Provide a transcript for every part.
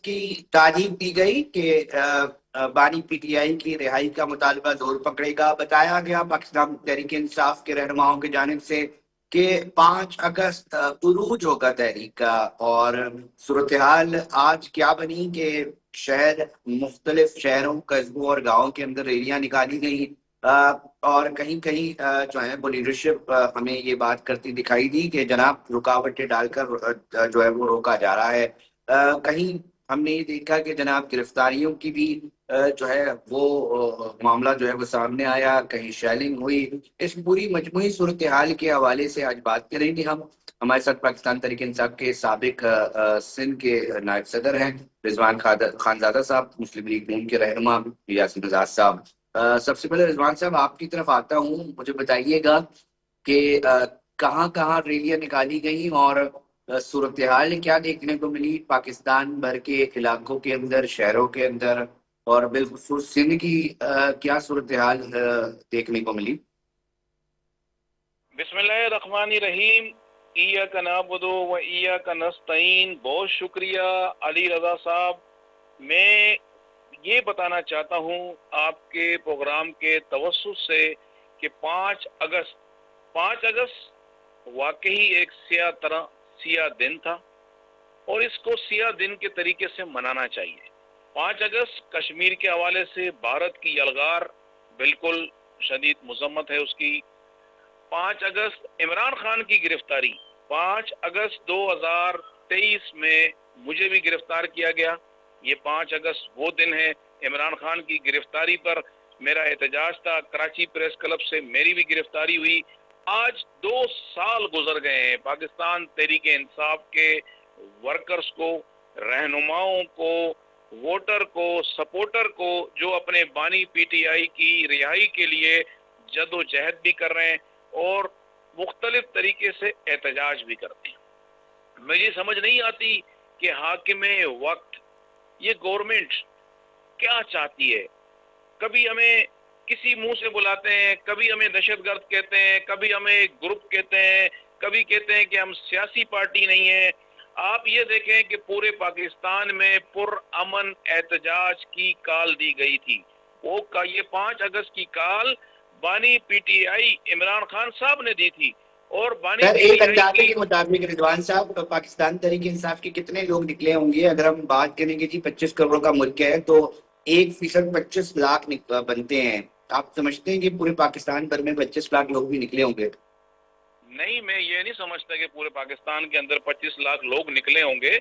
की तारीफ की गई कि बानी पीटीआई की रिहाई का मुतालबा जोर पकड़ेगा। बताया गया पाकिस्तान तहरीक इंसाफ के रहनुमाओं की जानिब से कि 5 अगस्त उरूज होगा तहरीक का। और सूरत हाल आज क्या बनी कि मुख्तलिफ शहरों, कस्बों और गाँव के अंदर रैलियां निकाली गई। और कहीं कहीं जो है वो लीडरशिप हमें ये बात करती दिखाई दी कि जनाब रुकावटें डालकर जो है वो रोका जा रहा है। कहीं हमने ये देखा कि जनाब गिरफ्तारियों की भी जो है वो मामला जो है वो सामने आया, कहीं शेलिंग हुई। इस पूरी मजमूई सूरत हाल के हवाले से आज बात करेंगे हम। हमारे साथ पाकिस्तान तहरीक इंसाफ के साबिक सिंध के नायब सदर हैं रिजवान खानजादा साहब, मुस्लिम लीग नून के रहनुमा यासीन आजाद साहब। सबसे पहले रिजवान साहब आपकी तरफ आता हूँ, मुझे बताइएगा कि कहाँ कहाँ रैलियां निकाली गई और सूरत हाल क्या देखने को मिली पाकिस्तान भर के इलाकों के अंदर, शहरों के अंदर, और बिल्कुल सिंध की क्या सूरत हाल देखने को मिली। बिस्मिल्लाहिर्रहमानिर्रहीम। इय्याका नअबुदु व इय्याका नस्तईन। बहुत शुक्रिया अली रजा साहब। मैं ये बताना चाहता हूँ आपके प्रोग्राम के तवस्सुस से कि 5 अगस्त वाकई एक सियाह दिन था और इसको सियाह दिन के तरीके से मनाना चाहिए। 5 अगस्त कश्मीर के हवाले से भारत की यलगार बिल्कुल शदीद मजम्मत है उसकी। 5 अगस्त इमरान खान की गिरफ्तारी, 5 अगस्त 2023 में मुझे भी गिरफ्तार किया गया। ये 5 अगस्त वो दिन है, इमरान खान की गिरफ्तारी पर मेरा एहतजाज था, कराची प्रेस क्लब से मेरी भी गिरफ्तारी हुई। आज 2 साल गुजर गए हैं। पाकिस्तान तहरीक इंसाफ के वर्कर्स को, रहनुमाओं को, वोटर को, सपोर्टर को, जो अपने बानी पीटीआई की रिहाई के लिए जद्दोजहद भी कर रहे हैं और मुख्तलिफ तरीके से एहतजाज भी करते हैं। मुझे समझ नहीं आती कि हाकिमे वक्त ये गवर्नमेंट क्या चाहती है। कभी हमें किसी मुंह से बुलाते हैं, कभी हमें दहशतगर्द कहते हैं, कभी हमें एक ग्रुप कहते हैं, कभी कहते हैं कि हम सियासी पार्टी नहीं है। आप ये देखें कि पूरे पाकिस्तान में पुरअमन एहतजाज की काल दी गई थी। वो का ये 5 अगस्त की काल बानी पीटीआई इमरान खान साहब ने दी थी। और बानी सर एक अंदाजे पीटीआई के मुताबिक रिजवान साहब, पाकिस्तान तहरीक इंसाफ के कितने लोग निकले होंगे? अगर हम बात करेंगे जी 25 करोड़ का मुल्क है तो 1% 25 लाख बनते हैं। आप समझते हैं कि पूरे पाकिस्तान भर में 25 लाख लोग भी निकले होंगे? नहीं, मैं ये नहीं समझता कि पूरे पाकिस्तान के अंदर 25 लाख लोग निकले होंगे,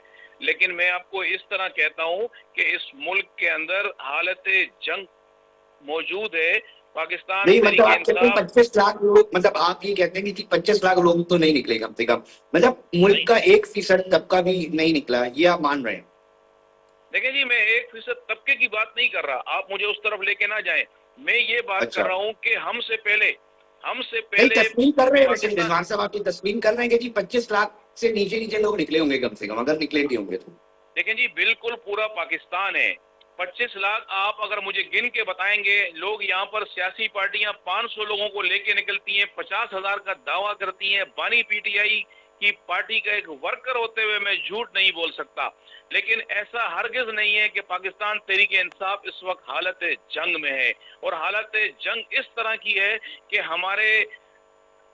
लेकिन मैं आपको इस तरह कहता हूं कि इस मुल्क के अंदर हालत जंग मौजूद है। पाकिस्तान नहीं मतलब तहरीक आप कहते हैं इंसाफ 25 लाख लोग, मतलब आप ये कहते हैं कि 25 लाख लोग तो नहीं निकले कम से कम, मतलब मुल्क नहीं। का 1% तबका भी नहीं निकला, ये आप मान रहे हैं? देखिए जी, मैं 1% तबके की बात नहीं कर रहा, आप मुझे उस तरफ लेके ना जाएं। मैं ये बात कर अच्छा, रहा हूं कि हमसे पहले नहीं तस्लीम कर रहे हैं वैसे पाकिस्तान। रिजवान साहब, आपकी तस्लीम कर रहे हैं कि जी 25 लाख से नीचे नीचे लोग निकले होंगे कम से कम, अगर निकले भी होंगे तो। देखें जी, बिल्कुल पूरा पाकिस्तान है। 25 लाख आप अगर मुझे गिन के बताएंगे लोग, यहाँ पर सियासी पार्टियां 500 लोगों को लेके निकलती हैं, 50,000 का दावा करती हैं। बानी पीटीआई की पार्टी का एक वर्कर होते हुए मैं झूठ नहीं बोल सकता, लेकिन ऐसा हरगिज नहीं है कि पाकिस्तान तहरीक इंसाफ इस वक्त हालत जंग में है। और हालत जंग इस तरह की है कि हमारे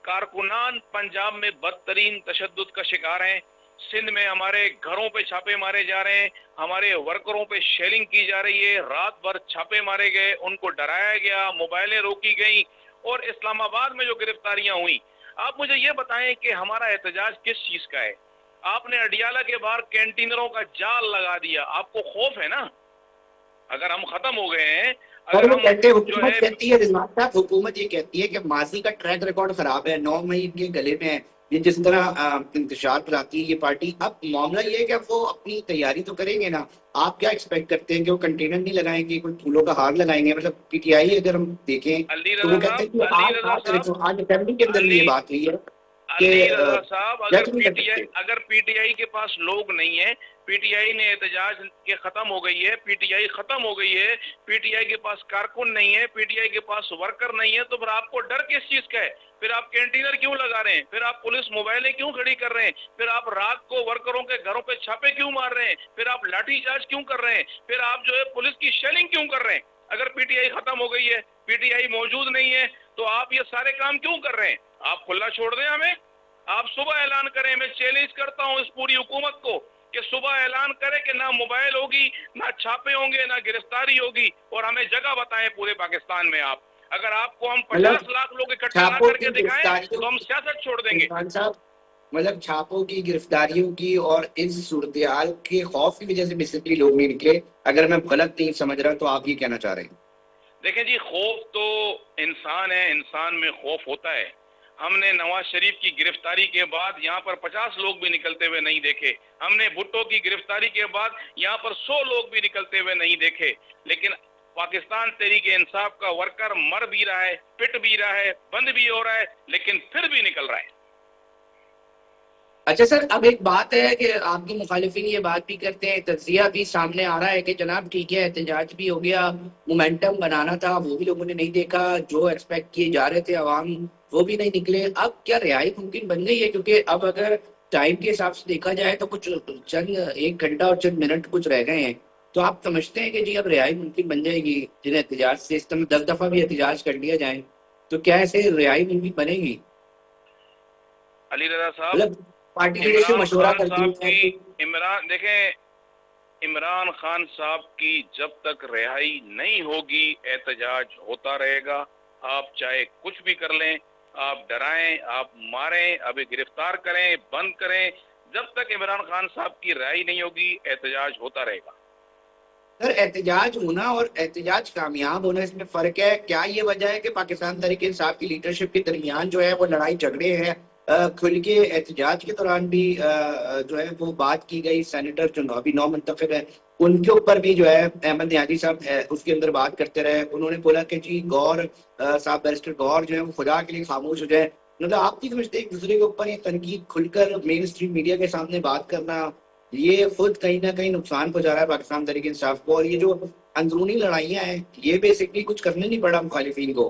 कारकुनान पंजाब में बदतरीन तशद्दुद का शिकार हैं। सिंध में हमारे घरों पे छापे मारे जा रहे हैं, हमारे वर्करों पे शेलिंग की जा रही है, रात भर छापे मारे गए, उनको डराया गया, मोबाइलें रोकी गई। और इस्लामाबाद में जो गिरफ्तारियां हुई, आप मुझे ये बताएं कि हमारा एहतजाज किस चीज का है। आपने अडियाला के बाहर कैंटीनरों का जाल लगा दिया, आपको खौफ है ना? अगर हम खत्म हो गए हैं, और अगर वो हम कहते हैं, जो हुकूमत है कहती है रिजवान साहब, हुकूमत ये कहती है कि माजी का ट्रैक रिकॉर्ड खराब है, 9 मई के गले में है, ये जिस तरह इंतशार फैलाती है ये पार्टी। अब मामला ये है कि अब वो अपनी तैयारी तो करेंगे ना। आप क्या एक्सपेक्ट करते हैं कि वो कंटेनर नहीं लगाएंगे, कोई फूलों का हार लगाएंगे? मतलब पीटीआई अगर हम देखें अली तो रजा वो कहते साहब, हैं कि अली आज रजा आज साहब, आज असेंबली के अंदर भी ये अली बात हुई है। कि अली रजा साहब, जज नहीं कर सकते। अगर पीटीआई के पास लोग नहीं है, पीटीआई ने एहतजाज के खत्म हो गई है, पीटीआई खत्म हो गई है, पीटीआई के पास कारकुन नहीं है, पीटीआई के पास वर्कर नहीं है, तो फिर आपको डर किस चीज का है? फिर आप कैंटीनर क्यों लगा रहे हैं? फिर आप पुलिस मोबाइलें क्यों खड़ी कर रहे हैं? फिर आप रात को वर्करों के घरों पे छापे क्यों मार रहे हैं? फिर आप लाठीचार्ज क्यों कर रहे हैं? फिर आप जो है पुलिस की शेलिंग क्यों कर रहे हैं? अगर पीटीआई खत्म हो गई है, पीटीआई मौजूद नहीं है, तो आप ये सारे काम क्यों कर रहे हैं? आप खुला छोड़ दें हमें। आप सुबह ऐलान करें, मैं चैलेंज करता हूं इस पूरी हुकूमत को कि सुबह ऐलान करें कि ना मोबाइल होगी, ना छापे होंगे, ना गिरफ्तारी होगी, और हमें जगह बताएं पूरे पाकिस्तान में। आप अगर आपको हम 50 लाख लोग इकट्ठा ना छापों करके की दिखाएं गिरफ्तारियों तो हम सियासत छोड़ देंगे। इरफान साहब, मतलब छापों की, गिरफ्तारियों की और इस सूरत हाल के खौफ की वजह से बेसिकली लोग नहीं निकले, अगर मैं गलत नहीं समझ रहा तो आप ये कहना चाह रहे हैं? देखें जी, खौफ तो इंसान है, इंसान में खौफ होता है। हमने नवाज शरीफ की गिरफ्तारी के बाद यहाँ पर 50 लोग भी निकलते हुए नहीं देखे। हमने भुट्टो की गिरफ्तारी के बाद यहाँ पर 100 लोग भी निकलते हुए नहीं देखे। लेकिन पाकिस्तान तहरीक इंसाफ का वर्कर मर भी रहा है, पिट भी रहा है, बंद भी हो रहा है, लेकिन फिर भी निकल रहा है। अच्छा सर, अब एक बात है कि आपके मुखालिफिन ये बात भी करते हैं, तज्जिया भी सामने आ रहा है कि जनाब ठीक है, एहतजाज भी हो गया, मोमेंटम बनाना था, वो भी लोगों ने नहीं देखा, जो एक्सपेक्ट किए जा रहे थे अवाम वो भी नहीं निकले। अब क्या रिहाई मुमकिन बन गई है? क्योंकि अब अगर टाइम के हिसाब से देखा जाए तो कुछ चंद 1 घंटा और चंद मिनट कुछ रह गए हैं, तो आप समझते हैं कि जी अब रिहाई मुमकिन बन जाएगी? जिन्हें एहतजाज से इस तरह 10 दफा भी एहतजाज कर लिया जाए तो क्या ऐसे रिहाई मुमकिन बनेगी? अली रजा साहब, मतलब पार्टी लीडरशिप इमरान मशवरा खान करती साहब है की कि इमरान देखें, इमरान खान साहब की जब तक रिहाई नहीं होगी एहतजाज होता रहेगा। आप चाहे कुछ भी कर लें, आप डराएं, आप मारें, अभी गिरफ्तार करें, बंद करें, जब तक इमरान खान साहब की रिहाई नहीं होगी एहतजाज होता रहेगा। सर, एहतजाज होना और एहतजाज कामयाब होना, इसमें फर्क है क्या? ये वजह है कि पाकिस्तान तहरीक इंसाफ की लीडरशिप के दरमियान जो है वो लड़ाई झगड़े हैं? खुल के एहतजाज के दौरान भी जो है वो बात की गई, सेनेटर जो अभी नौ मुंतखब है उनके ऊपर भी जो है अहमद नियाजी साहब उसके अंदर बात करते रहे। उन्होंने बोला कि जी गौर साहब, बैरिस्टर गौर जो है वो खुदा के लिए खामोश हो जाए। मतलब आप नहीं समझते एक दूसरे के ऊपर ये तनकीद खुलकर मेन स्ट्रीम मीडिया के सामने बात करना, ये खुद कहीं ना कहीं नुकसान पहुंचा रहा है पाकिस्तान तहरीक इंसाफ को? और ये जो अंदरूनी लड़ाइयां हैं ये बेसिकली कुछ करने नहीं पड़ा मुखालिफिन को।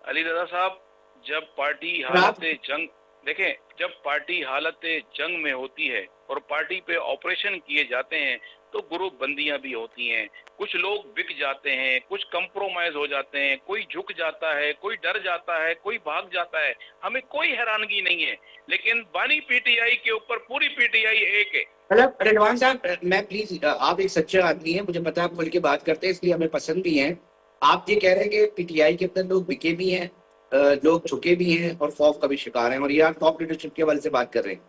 अली रजा साहब, जब पार्टी और आप हालत जंग देखें, जब पार्टी हालत जंग में होती है और पार्टी पे ऑपरेशन किए जाते हैं तो ग्रुप बंदियां भी होती हैं। कुछ लोग बिक जाते हैं, कुछ कंप्रोमाइज हो जाते हैं, कोई झुक जाता है, कोई डर जाता है, कोई भाग जाता है। हमें कोई हैरानगी नहीं है, लेकिन बानी पीटीआई के ऊपर पूरी पीटीआई एक है। मतलब रिजवान साहब, मैं प्लीज, आप एक सच्चे आदमी हैं, मुझे पता है आप खुल के बात करते हैं इसलिए हमें पसंद भी है। आप ये कह रहे हैं कि पीटीआई के अंदर लोग बिके भी हैं, लोग झुके भी हैं और खौफ का भी शिकार हैं, और ये आप टॉप लीडरशिप के हवाले से बात कर रहे हैं?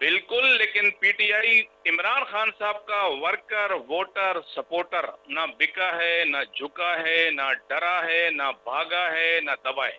बिल्कुल, लेकिन पीटीआई इमरान खान साहब का वर्कर, वोटर, सपोर्टर ना बिका है, ना झुका है, ना डरा है, ना भागा है, ना दबा है।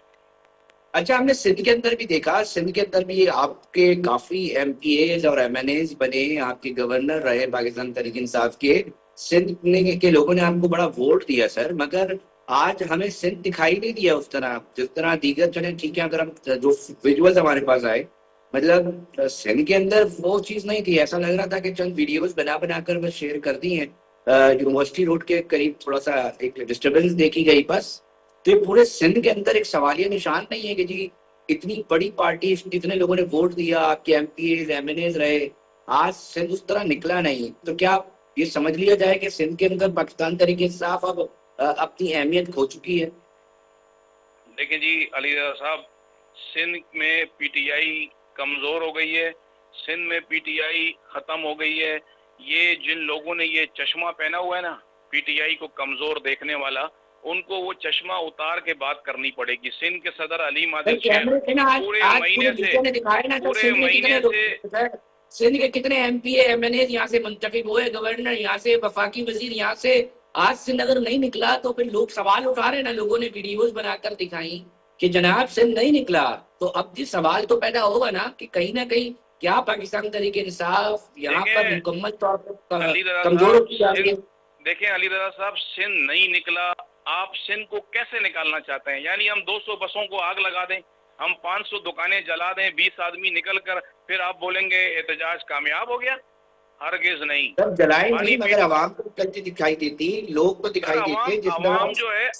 अच्छा, हमने सिंध के अंदर भी देखा, सिंध के अंदर भी आपके काफी एमपीएज और एमएनएज बने, आपके गवर्नर रहे पाकिस्तान तहरीक इंसाफ के। सिंध के लोगों ने आपको बड़ा वोट दिया सर, मगर आज हमें सिंध दिखाई नहीं दिया उस तरह जिस तरह दीगर जगह। ठीक है, अगर हम जो विजुअल्स हमारे पास आए, मतलब सिंध के अंदर वो चीज नहीं थी। ऐसा लग रहा था कि चंद वीडियोस बना बनाकर बस शेयर कर दी हैं। यूनिवर्सिटी रोड के करीब थोड़ा सा एक डिस्टर्बेंस देखी गई बस। तो ये पूरे सिंध के अंदर एक सवालिया निशान नहीं है कि जी इतनी बड़ी पार्टी, इतने लोगों ने वोट दिया, आपके एमपीएज एमएनएज रहे, आज सिंध उस तरह निकला नहीं? तो क्या ये समझ लिया जाए कि सिंध के अंदर पाकिस्तान तरीके इंसाफ अब अपनी अहमियत खो चुकी है? देखिए जी अली रज़ा साहब, सिंध में पीटीआई कमजोर हो गई है, सिंध में पीटीआई खत्म हो गई है। ये जिन लोगों ने ये चश्मा पहना हुआ है ना, पीटीआई को कमजोर देखने वाला, उनको वो चश्मा उतार के बात करनी पड़ेगी। सिंध के सदर अली मादिल शेख कैमरे थे ना आज, पूरे आज पूरे महीने से मीडिया ने दिखाया ना सर, पूरे सिंध के कितने महीने लोग, से सर सिंध के कितने एमपीए एमएनए यहाँ से मुंतखब हुए, गवर्नर यहाँ से, वफाकी वजीर यहाँ से। आज सिंध अगर नहीं निकला तो फिर लोग सवाल उठा रहे हैं ना, लोगों ने वीडियोस बनाकर दिखाई कि जनाब सिंध नहीं निकला। तो अब जी सवाल तो पैदा होगा ना कि कहीं ना कहीं क्या पाकिस्तान तरीके इंसाफ यहाँ पर देखें मुकम्मल तौर पर अली रज़ा कमजोर साहब, होती जा रही है? देखें अली रज़ा साहब, सिंध नहीं निकला, आप सिंध को कैसे निकालना चाहते हैं? यानी हम 200 बसों को आग लगा दें, हम 500 दुकानें जला दें, 20 आदमी निकल कर, फिर आप बोलेंगे एहतजाज कामयाब हो गया? हरगिज नहीं। सब जलाए नहीं, मगर पानी आवाम को निकलती दिखाई देती, लोग तो दिखाई देते जिस आवाम जो है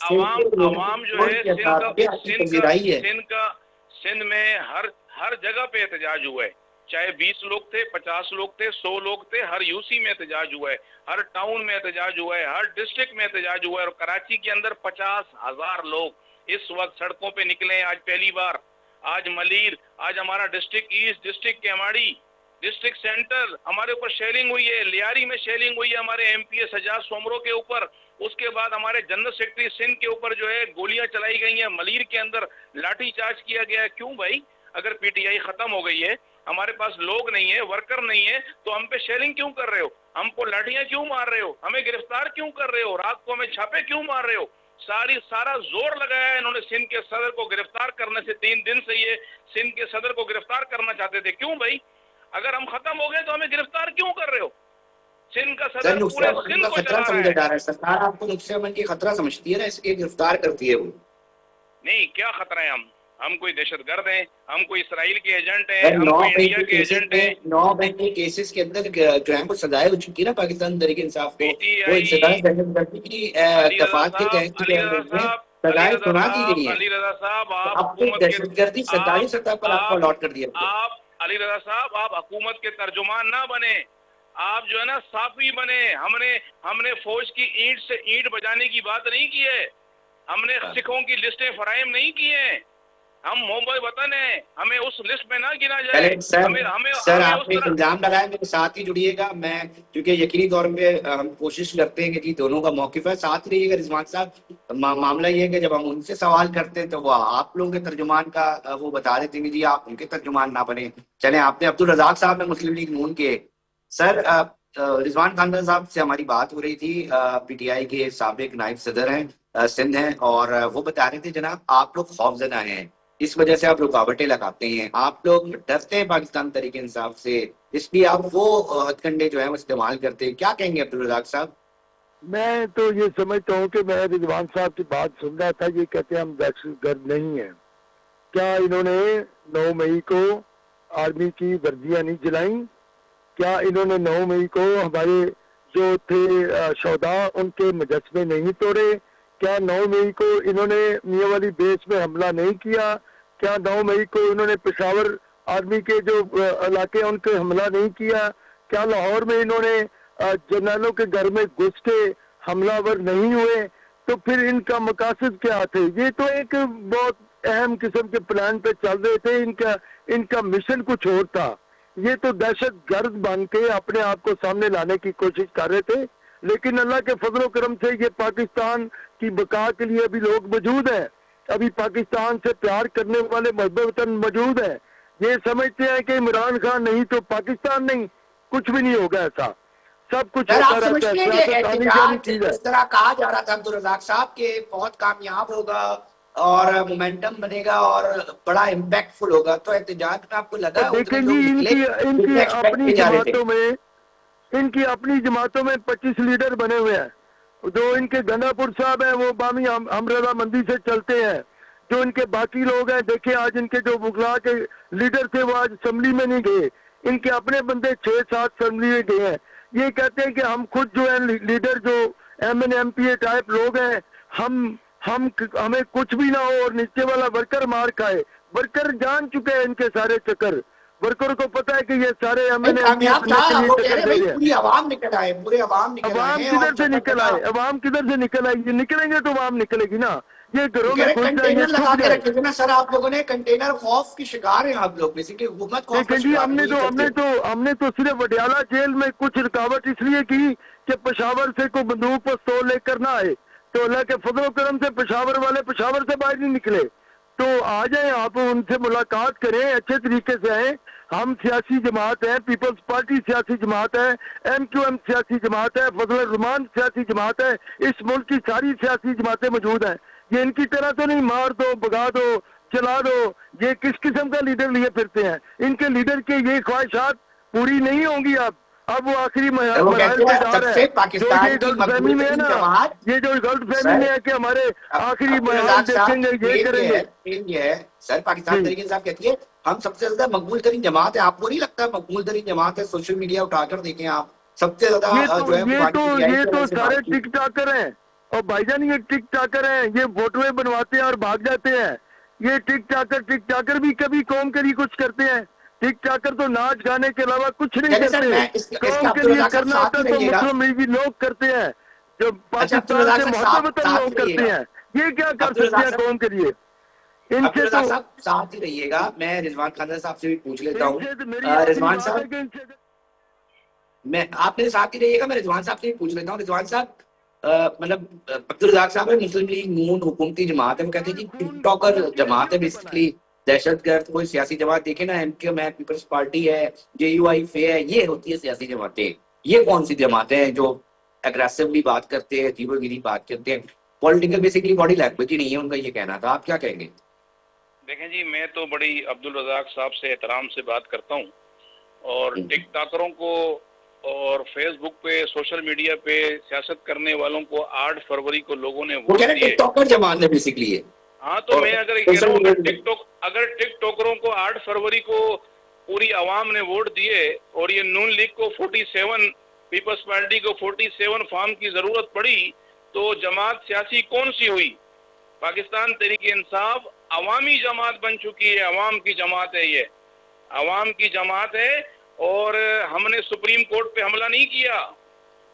सिंध में हर जगह पे एहतजाज हुआ है। चाहे 20 लोग थे, 50 लोग थे, 100 लोग थे, हर यूसी में एहतजाज हुआ है, हर टाउन में एहतजाज हुआ है, हर डिस्ट्रिक्ट में एहतजाज हुआ है। और कराची के अंदर 50,000 लोग इस वक्त सड़कों पे निकले हैं आज पहली बार। आज मलीर, आज हमारा district east, district Keamari, district centre, हमारे ऊपर शेलिंग हुई है, लियारी में शेलिंग हुई है हमारे एमपीए सजाद सोमरो के ऊपर। उसके बाद हमारे जनरल सेक्रेटरी सिंध के ऊपर जो है गोलियां चलाई गई हैं, मलीर के अंदर लाठीचार्ज किया गया है। क्यों भाई? अगर पीटीआई खत्म हो गई है, हमारे पास लोग नहीं है, वर्कर नहीं है, तो हम पे शेलिंग क्यों कर रहे हो? हमको लाठियां क्यों मार रहे हो? हमें गिरफ्तार क्यों कर रहे हो? रात को हमें छापे क्यों मार रहे हो? सारा जोर लगाया है इन्होंने सिंध के सदर को गिरफ्तार करने से। 3 दिन से ये सिंध के सदर को गिरफ्तार करना चाहते थे। क्यों भाई? अगर हम खत्म हो गए तो हमें गिरफ्तार क्यों कर रहे हो? सिंध का सदर पूरे सिंध को चला रहा है। सरकार आपको नुक्से अमन की खतरा समझती है ना, इसलिए गिरफ्तार करती है वो। नहीं, क्या खतरा है? हम कोई दहशतगर्द हैं? हम कोई इसराइल के एजेंट हैं? हम कोई इंडिया के एजेंट हैं? 9 बैंक के केसेस के अंदर जो है वो सजाएं हो चुकी है ना पाकिस्तान तहरीक इंसाफ को। वो इंसदाद दहशतगर्दी की दफात के तहत सजाएं सुना दी गई है। अली रजा साहब, आप दहशतगर्दी सरकारी सतह पर आपको अलॉट कर दिया। आप अली रजा साहब, आप हुकूमत के तर्जुमान ना बने, आप जो है ना साफी बने। हमने फौज की ईंट से ईंट बजाने की बात नहीं की है, हमने सिखों की लिस्टें फराहम नहीं की है। हम मोहब्बत वतन है, हमें उस लिस्ट में ना गिना जाए। सर आपने इल्जाम लगाया, मेरे साथ ही जुड़िएगा। मैं क्योंकि यकीनी तौर पे हम कोशिश करते हैं कि जी दोनों का मौकिफ है, साथ रहिएगा रिजवान साहब। मामला ये है कि जब हम उनसे सवाल करते हैं तो वो आप लोगों के तर्जुमान का वो बता देते हैं जी आप उनके तर्जुमान ना बने। चले, आपने अब्दुल रज़ाक साहब ने मुस्लिम लीग नून के सर रिजवान खान साहब से हमारी बात हो रही थी, पीटीआई के साबिक नायब सदर हैं सिंध हैं, और वो बता रहे थे जनाब आप लोग खौफजदा हैं, इस वजह से आप रुकावटें लगाते हैं, आप लोग डरते हैं पाकिस्तान तहरीक इंसाफ से, इसलिए आप वो हथकंडे जो है वो इस्तेमाल करते हैं। क्या कहेंगे अब्दुल रज़ाक साहब? मैं तो ये समझता हूँ कि मैं रिजवान साहब की बात सुन रहा था, ये कहते हैं हम दहशतगर्द नहीं है। क्या इन्होंने 9 मई को आर्मी की वर्दियां नहीं जलाई? क्या इन्होंने 9 मई को हमारे जो थे शौदा उनके मुजस्मे नहीं तोड़े? क्या 9 मई को इन्होंने मियां वाली बेस में हमला नहीं किया? क्या 9 मई को इन्होंने पेशावर आर्मी के जो इलाके उनके हमला नहीं किया? क्या लाहौर में इन्होंने जनरलों के घर में घुस के हमलावर नहीं हुए? तो फिर इनका मकासद क्या थे? ये तो एक बहुत अहम किस्म के प्लान पे चल रहे थे, इनका मिशन कुछ और था। ये तो दहशत गर्द बन के अपने आप को सामने लाने की कोशिश कर रहे थे। लेकिन अल्लाह के फजल करम से ये पाकिस्तान की बका के लिए अभी लोग मौजूद हैं, अभी पाकिस्तान से प्यार करने वाले महबूब वतन मौजूद हैं। ये समझते हैं कि इमरान खान नहीं तो पाकिस्तान नहीं, कुछ भी नहीं होगा ऐसा, सब कुछ होता रहता है। इस तरह कहा जा रहा था अब्दुल रज़ाक साहब के बहुत कामयाब होगा और मोमेंटम बनेगा और बड़ा इम्पैक्टफुल होगा, तो एहतजाज में आपको लगा? देखिए इनकी अपनी जमातों में 25 लीडर बने हुए हैं। जो इनके गंडापुर साहब हैं वो बामी हमरदा मंदी से चलते हैं। जो इनके बाकी लोग हैं, देखिए आज इनके जो बुगला के लीडर थे वो आज असेंबली में नहीं गए, इनके अपने बंदे 6-7 असेंबली में गए हैं। ये कहते हैं कि हम खुद जो है लीडर जो MNMPA टाइप लोग हैं, हमें कुछ भी ना हो और नीचे वाला वर्कर मार खाए। वर्कर जान चुके हैं इनके सारे चक्कर, वर्कर को पता है कि ये सारे पूरी आवाम निकल आए, पूरे आवाम किधर से निकल आए? आवाम किधर से निकल आए? ये निकलेंगे तो आवाम निकलेगी ना। ये घरों में कंटेनर लगा के रखे थे ना सर आप लोगों ने, कंटेनर खौफ की शिकार हैं आप लोग, बेसिकली हुकूमत खौफ की शिकार। हमने तो सिर्फ वडियाला जेल में कुछ रुकावट इसलिए की कि पेशावर से कोई बंदूक पिस्तौल लेकर ना आए, तो अल्लाह के फजल करम से पेशावर वाले पेशावर से बाहर नहीं निकले। तो आ जाए, आप उनसे मुलाकात करें, अच्छे तरीके से आए। हम सियासी जमात है, पीपल्स पार्टी सियासी जमात है, MQM सियासी जमात है, फजल रहमान सियासी जमात है, इस मुल्क की सारी सियासी जमातें मौजूद हैं। ये इनकी तरह तो नहीं मार दो, भगा दो, चला दो। ये किस किस्म का लीडर लिए फिरते हैं? इनके लीडर के ये ख्वाहिशात पूरी नहीं होंगी। अब वो आखिरी वो मराहल कहते पे हैं जा रहा सबसे है। जो पाकिस्तान ये की गलतफहमी मकबूल में है तरीन ना, जमात। ये जो गलतफहमी में सर है कि हमारे आखिरी अब्दुल मराहल रज़ाक साहब देखेंगे, ये करेंगे। ये है सर, पाकिस्तान जी, तरीके इंसाफ कहती है हम सबसे ज्यादा मकबूल तरीन जमात है। आपको नहीं लगता मकबूल तरीन जमात है? सोशल मीडिया उठाकर देखें आप, सबसे ज्यादा जो है वो बानी पीटीआई ये की तो वजह से सारे बात की। टिक टाकर हैं। और भाईजान ये टिक टाकर हैं, ये फोटोए बनवाते हैं और भाग जाते हैं। ये टिक टाकर भी कभी कौम के लिए कुछ करते हैं? टिक टाकर तो नाच गाने के अलावा कुछ नहीं चलिए सर, करते। मैं इसके कौम के अब्दुल लिए रज़ाक साहब करना साथ होता ही है तो रहिएगा। मुस्लिम लीगी लोग करते हैं, जो अच्छा अब्दुल पाकिस्तान रज़ाक से साहब मोहब्बत साथ ही लोग करते रहिएगा। हैं। ये क्या कर अब्दुल सकते रज़ाक हैं साहब कौम के लिए? अब्दुल इनसे तो रज़ाक साहब साथ ही रहिएगा। मैं रिजवान खान साहब से भी पूछ लेता हूँ। इनसे तो मेरी आखिरी रिजवान बात है साहब, कि इनसे मैं आप मेरे साथ ही रहिएगा, मैं रिजवान साहब से भी पूछ लेता हूँ। रिजवान साहब, मतलब अब्दुल रज़ाक साहब है मुस्लिम लीग नून हुकूमती जमात है, वो कहते हैं कि टिकटॉकर खून की जमात है नदियों से बना है। बेसिकली, दहशतगर्द कोई सियासी जमात देखे ना, एमक्यूएम है, पीपल्स पार्टी है, जेयूआई फे है, ये होती है सियासी जमातें। ये कौन सी जमातें हैं जो अग्रेसिवली बात करते हैं, जीरोगिरी बात करते हैं? पॉलिटिकल बेसिकली बॉडी लैंग्वेज ही नहीं है उनका, ये कहना था। आप क्या कहेंगे? देखें जी, मैं तो बड़ी अब्दुल रज़ाक साहब से एहतराम से बात करता हूँ, और टिकटॉकरों को और फेसबुक पे सोशल मीडिया पे सियासत करने वालों को 8 फरवरी को लोगों ने वो वोट कह रहे हैं दिए। टिकटॉकर जमात है बेसिकली ये। हाँ, तो और मैं अगर ये कह सोशल रहा हूँ मीडिया अगर टिकटॉकरों को 8 फरवरी को पूरी आवाम ने वोट दिए और ये नून लीग को 47, पीपल्स पार्टी को 47 फॉर्म की जरूरत पड़ी, तो जमात सियासी कौन सी हुई? पाकिस्तान तहरीक इंसाफ अवामी जमात बन चुकी है। अवाम की जमात है, ये अवाम की जमात है। और हमने सुप्रीम कोर्ट पे हमला नहीं किया,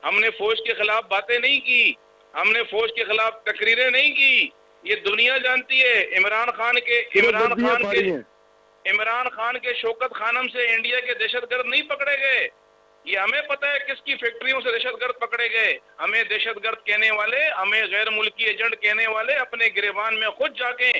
हमने फौज के खिलाफ बातें नहीं की, हमने फौज के खिलाफ तकरीरें नहीं की। ये दुनिया जानती है। इमरान खान के शौकत खानम से इंडिया के दहशतगर्द नहीं पकड़े गए। ये हमें पता है किसकी फैक्ट्रियों से दहशतगर्द पकड़े गए। हमें दहशतगर्द कहने वाले, हमें गैर मुल्की एजेंट कहने वाले अपने गिरेबान में खुद जाके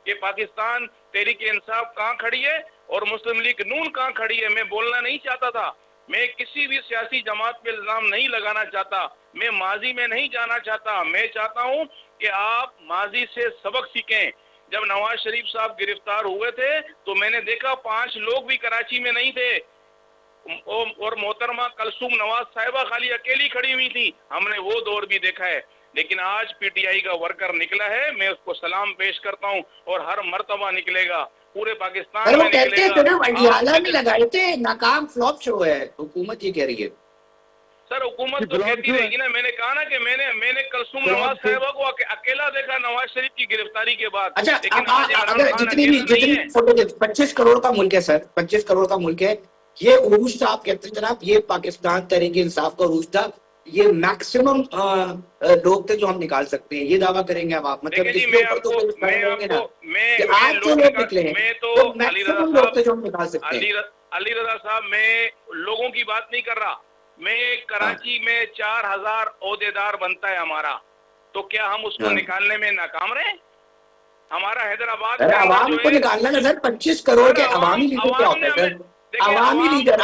कि पाकिस्तान तहरीक इंसाफ कहाँ खड़ी है और मुस्लिम लीग नून कहाँ खड़ी है, मैं बोलना नहीं चाहता था। मैं किसी भी सियासी जमात पे इल्जाम नहीं लगाना चाहता, मैं माजी में नहीं जाना चाहता। मैं चाहता हूँ कि आप माजी से सबक सीखें। जब नवाज शरीफ साहब गिरफ्तार हुए थे तो मैंने देखा 5 लोग भी कराची में नहीं थे, और मोहतरमा कलसूम नवाज साहिबा खाली अकेली खड़ी हुई थी। हमने वो दौर भी देखा है। लेकिन आज पीटीआई का वर्कर निकला है, मैं उसको सलाम पेश करता हूँ, और हर मर्तबा निकलेगा, पूरे पाकिस्तान में कहते हैं निकलेगा। इंडियाला में लगाए थे, नाकाम फ्लॉप शो है, हुकूमत ये कह रही है। सर हुकूमत तो कहती रहेगी ना। मैंने कहा ना कि मैंने कलसूम नवाज साहिबा को अकेला देखा नवाज शरीफ की गिरफ्तारी के बाद। अच्छा, लेकिन अगर जितनी फोटो 25 करोड़ का मुल्क है सर, 25 करोड़ का मुल्क है, ये उरूज था आप कहते हैं जनाब, ये पाकिस्तान तहरीक इंसाफ का उरूज था, ये मैक्सिमम लोग थे जो हम निकाल सकते हैं, ये दावा करेंगे अब आप? मतलब इसके ऊपर तो आज जो लोग निकले हैं तो मैक्सिमम लोग थे जो हम निकाल सकते हैं। अली रजा साहब, मैं लोगों की बात नहीं कर रहा। मैं कराची में 4000 ओहदेदार बनता है हमारा, तो क्या हम उसको निकालने में नाकाम रहे? हमारा हैदराबाद आवाम को निकालना है सर, 25 करोड़ के अवामी लीडर क्या होता है सर? अवामी लीडर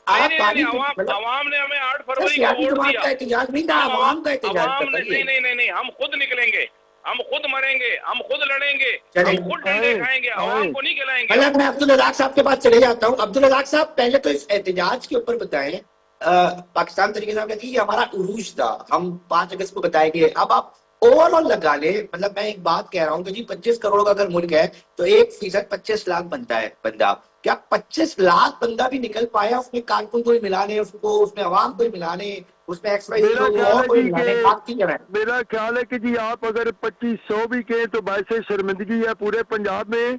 अवाम ने हमें 8 फरवरी को वोट दिया। एहतजाज नहीं था, अवाम का एहतजाज था। नहीं, हम खुद निकलेंगे, हम खुद मरेंगे, हम खुद लड़ेंगे, हम खुद डंडे खाएंगे, अवाम को नहीं खिलाएंगे। मतलब मैं अब्दुल रज़ाक साहब के पास चले जाता हूँ। अब्दुल रज़ाक साहब, पहले तो इस एहतजाज के ऊपर बताएं। पाकिस्तान तरीके से कहती है ये हमारा उरूज था, हम 5 अगस्त को बताएंगे। अब आप ओवरऑल लगा ले, मतलब मैं एक बात कह रहा हूँ कि जी 25 करोड़ का अगर मुल्क है तो 1% 25 लाख बनता है बंदा। क्या 25 लाख बंदा भी निकल पाया? उसमें कारकुन को मिलाने, उसको उसमें अवाम को मिलाने, उसमें मेरा ख्याल है कि जी आप अगर 2500 भी कहें तो बायसे शर्मिंदगी है पूरे पंजाब में।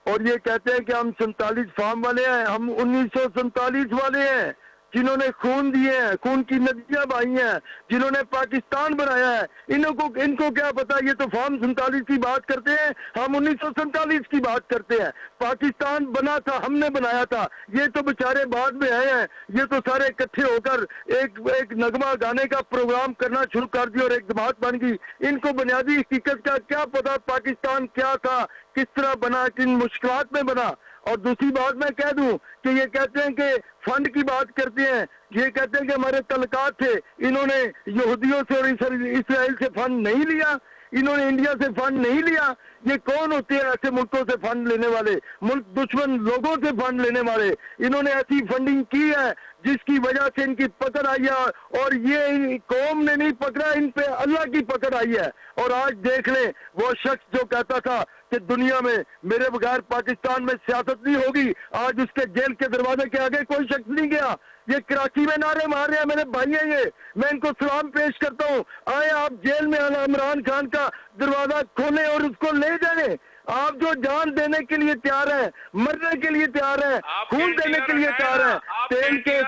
और ये कहते हैं कि हम 47 फार्म वाले हैं, हम 1947 वाले हैं जिन्होंने खून दिए हैं, खून की नदियां बहाई हैं, जिन्होंने पाकिस्तान बनाया है। इनको क्या पता? ये तो फॉर्म 47 की बात करते हैं, हम 1947 की बात करते हैं। पाकिस्तान बना था, हमने बनाया था। ये तो बेचारे बाद में आए हैं। ये तो सारे इकट्ठे होकर एक नगमा गाने का प्रोग्राम करना शुरू कर दिया और एक जमात बन गई। इनको बुनियादी हकीकत का क्या पता? पाकिस्तान क्या था, किस तरह बना, किन मुश्किलात में बना। और दूसरी बात मैं कह दूं कि ये कहते हैं कि फंड की बात करते हैं, ये कहते हैं कि हमारे तलकात थे, इन्होंने यहूदियों से और इसराइल से फंड नहीं लिया, इन्होंने इंडिया से फंड नहीं लिया। ये कौन होते हैं ऐसे मुल्कों से फंड लेने वाले, मुल्क दुश्मन लोगों से फंड लेने वाले? इन्होंने ऐसी फंडिंग की है जिसकी वजह से इनकी पकड़ आई है, और ये कौम ने नहीं पकड़ा, इन पे अल्लाह की पकड़ आई है। और आज देख लें, वो शख्स जो कहता था कि दुनिया में मेरे बगैर पाकिस्तान में सियासत नहीं होगी, आज उसके जेल के दरवाजे के आगे कोई शख्स नहीं गया। ये कराची में नारे मार रहे हैं, मेरे भाई हैं ये, मैं इनको सलाम पेश करता हूँ। आए आप जेल में इमरान खान का दरवाजा खोलें और उसको ले जाएं। आप जो जान देने के लिए तैयार है, मरने के लिए तैयार है, खून देने के लिए तैयार है, तेल के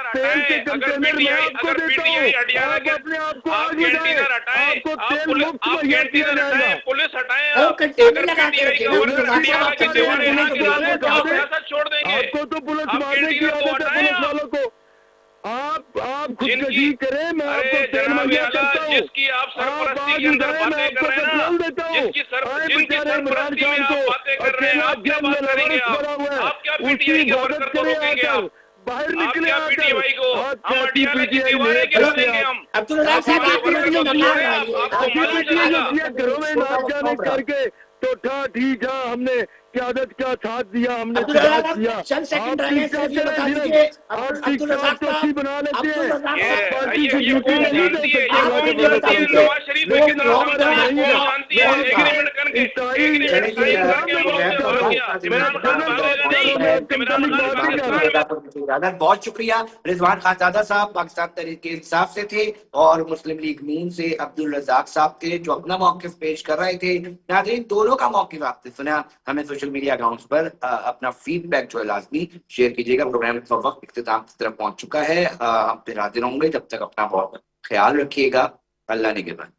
कंटेनर मैं आपको देता हूँ, आप अपने आप को आग लगाएं, आपको तेल मुफ्त मुहैया किया जाएगा। पुलिस हटाएं, कंटेनर लगा के रखे आपको तो पुलिस मारने की आदत है पुलिस वालों को। आप खुदकशी करें, मैं आपको तेल मुहैया करता हूँ, आप आग लगाएं, मैं आपको पेट्रोल देता हूँ। आए बेचारे इमरान खान को अकेला जेल में लवारिस भरा हुआ है, उसकी हिफाजत करें आकर, बाहर निकले आकर। अब्दुल रज़ाक साहब घरों में नाच गाने करके तो ठीक है, हमने क्यादत का साथ दिया, हमने साथ दिया। चंद सेकंड रहने से ये बता दीजिए अब्दुल रज़ाक साहब, बना लेते हैं, अब्दुल रज़ाक आप साहब पार्टी से ड्यूटी नहीं दे बहुत शुक्रिया। रिजवान खानजादा साहब पाकिस्तान तहरीक इंसाफ से थे और मुस्लिम लीग नून से अब्दुल रज़ाक साहब थे जो अपना मौक़िफ़ पेश कर रहे थे। नाज़रीन, दोनों का मौक़िफ़ आपने सुना। हमें सोशल मीडिया अकाउंट्स पर अपना फीडबैक जो है लाजमी शेयर कीजिएगा। प्रोग्राम का वक्त इख्तिताम की तरफ पहुंच चुका है। हम फिर हाजिर होंगे, जब तक अपना बहुत ख्याल रखिएगा। अल्लाह निगहबान।